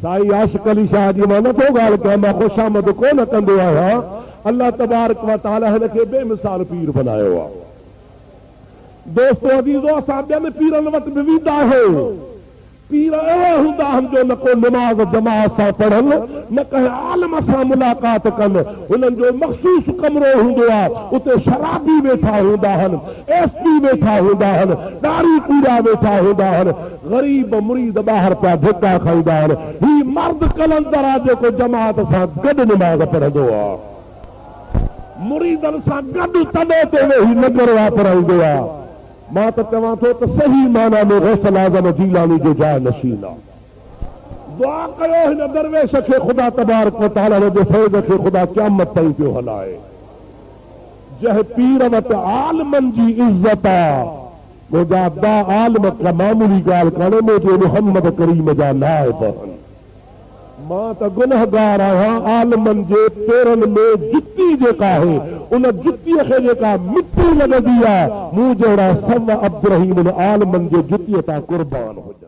साईं आशिक अली शाह जी मां नथो ॻाल्हि कयां, मां ख़ुशामद कोन कंदो आहियां। अल्लाह तबारक व तआला हिन खे बेमिसाल पीर बनायो आहे। दोस्तो अजीज़ो, असां ॿियनि पीरनि वटि बि वेंदा आहियूं। पीर अहिड़ा हूंदा आहिनि जो न को नमाज़ जमात सां पढ़नि, न कंहिं आलिम सां मुलाक़ात कनि। हुननि जो मख़सूस कमरो हूंदो आहे, उते शराबी वेठा हूंदा आहिनि, एसपी वेठा हूंदा आहिनि, ॾाढ़ी पूरा वेठा हूंदा आहिनि। ग़रीब मुरीद ॿाहिरि पिया धिका खाईंदा आहिनि। ही मर्द कलंदर आहे जेको जमात सां गॾु नमाज़ पढ़ंदो आहे, मुरीदनि सां गॾु तॾहिं ते वेही नगर वापराईंदो आहे। मां त चवां थो त सही माना में गौसल आज़म जीलानी जो जाइ नशीन आहे। दुआ कयो हिन दरवेश खे ख़ुदा तबारक व तआला जे फैज़ खे ख़ुदा क़यामत ताईं पियो हलाए। जंहिं पीर वटि आलिमनि जी इज़त आहे, मुंहिंजा दा आलिम का मामूली ॻाल्हि कान्हे, मुंहिंजे मुहम्मद करीम जा नाइब आहिनि। मां त गुनहगार आहियां। आलिमनि जे पेरनि में जुती जेका आहे, उन जुतीअ खे जेका मिटी लॻंदी आहे, मूं जहिड़ा सव अब्दुर्रहीम आलिमनि जे जुतीअ तां कुर्बान हुजे।